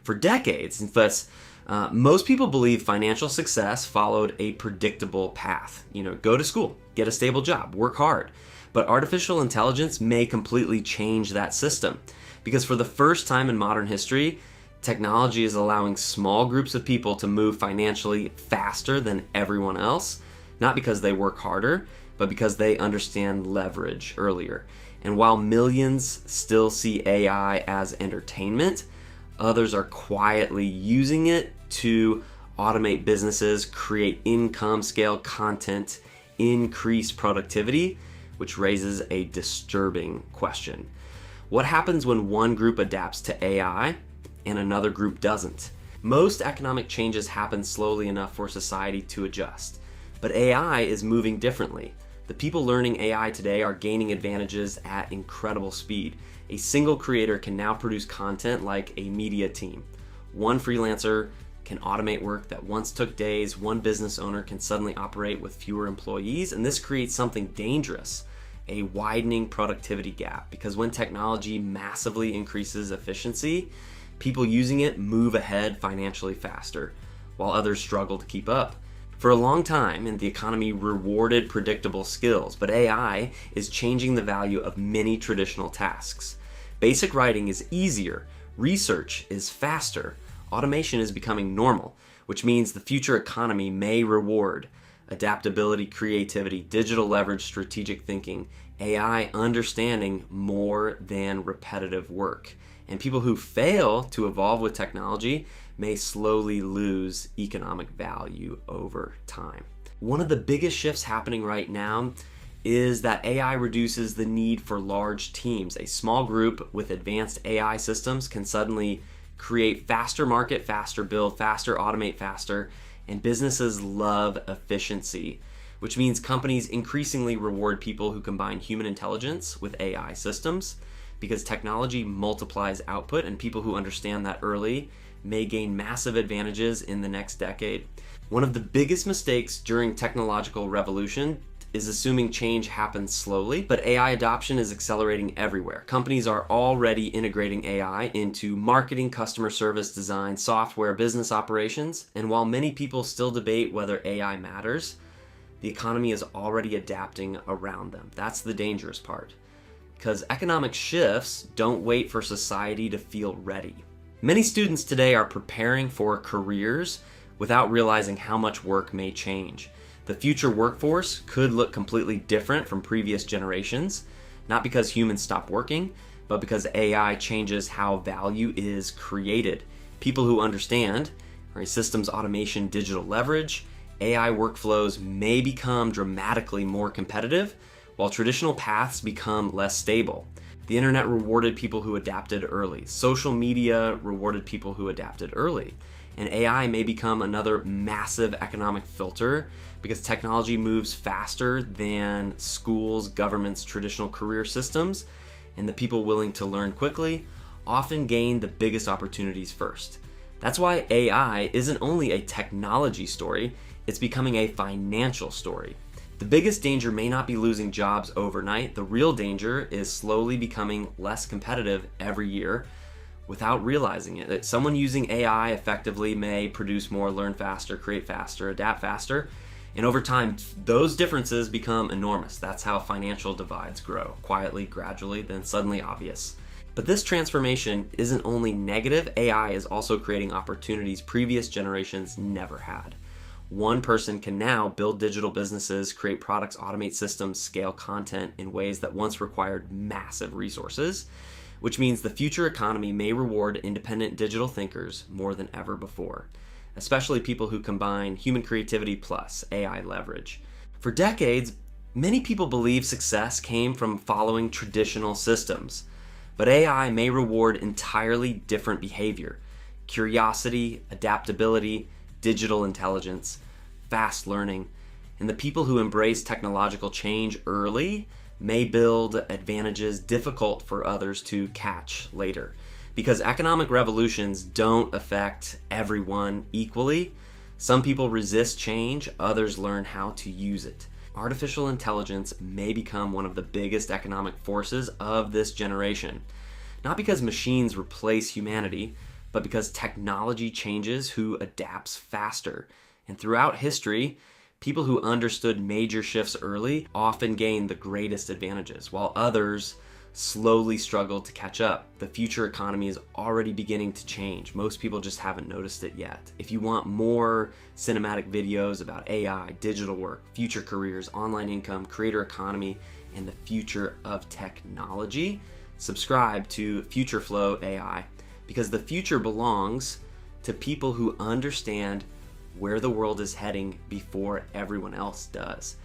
For decades, in fact, most people believe financial success followed a predictable path. Go to school, get a stable job, work hard. But artificial intelligence may completely change that system, because for the first time in modern history, technology is allowing small groups of people to move financially faster than everyone else, not because they work harder, but because they understand leverage earlier. And while millions still see AI as entertainment, others are quietly using it to automate businesses, create income, scale content, increase productivity, which raises a disturbing question. What happens when one group adapts to AI and another group doesn't? Most economic changes happen slowly enough for society to adjust, but AI is moving differently. The people learning AI today are gaining advantages at incredible speed. A single creator can now produce content like a media team. One freelancer can automate work that once took days. One business owner can suddenly operate with fewer employees, and this creates something dangerous, a widening productivity gap, because when technology massively increases efficiency, people using it move ahead financially faster, while others struggle to keep up. For a long time, and the economy rewarded predictable skills, but AI is changing the value of many traditional tasks. Basic writing is easier, research is faster, automation is becoming normal, which means the future economy may reward adaptability, creativity, digital leverage, strategic thinking, AI understanding more than repetitive work. And people who fail to evolve with technology may slowly lose economic value over time. One of the biggest shifts happening right now is that AI reduces the need for large teams. A small group with advanced AI systems can suddenly create faster, market faster, build faster, automate faster, and businesses love efficiency, which means companies increasingly reward people who combine human intelligence with AI systems, because technology multiplies output, and people who understand that early may gain massive advantages in the next decade. One of the biggest mistakes during technological revolution is assuming change happens slowly, but AI adoption is accelerating everywhere. Companies are already integrating AI into marketing, customer service, design, software, business operations, and while many people still debate whether AI matters, the economy is already adapting around them. That's the dangerous part, because economic shifts don't wait for society to feel ready. Many students today are preparing for careers without realizing how much work may change. The future workforce could look completely different from previous generations, not because humans stop working, but because AI changes how value is created. People who understand systems automation, digital leverage, AI workflows may become dramatically more competitive, while traditional paths become less stable. The internet rewarded people who adapted early. Social media rewarded people who adapted early. And AI may become another massive economic filter, because technology moves faster than schools, governments, traditional career systems, and the people willing to learn quickly often gain the biggest opportunities first. That's why AI isn't only a technology story, it's becoming a financial story. The biggest danger may not be losing jobs overnight. The real danger is slowly becoming less competitive every year without realizing it. That someone using AI effectively may produce more, learn faster, create faster, adapt faster, and over time, those differences become enormous. That's how financial divides grow, quietly, gradually, then suddenly obvious. But this transformation isn't only negative, AI is also creating opportunities previous generations never had. One person can now build digital businesses, create products, automate systems, scale content in ways that once required massive resources, which means the future economy may reward independent digital thinkers more than ever before, especially people who combine human creativity plus AI leverage. For decades, many people believe success came from following traditional systems, but AI may reward entirely different behavior: curiosity, adaptability, digital intelligence, fast learning, and the people who embrace technological change early may build advantages difficult for others to catch later. Because economic revolutions don't affect everyone equally. Some people resist change, others learn how to use it. Artificial intelligence may become one of the biggest economic forces of this generation, not because machines replace humanity, but because technology changes who adapts faster. And throughout history, people who understood major shifts early often gained the greatest advantages, while others slowly struggled to catch up. The future economy is already beginning to change. Most people just haven't noticed it yet. If you want more cinematic videos about AI, digital work, future careers, online income, creator economy, and the future of technology, subscribe to Future Flow AI, because the future belongs to people who understand where the world is heading before everyone else does.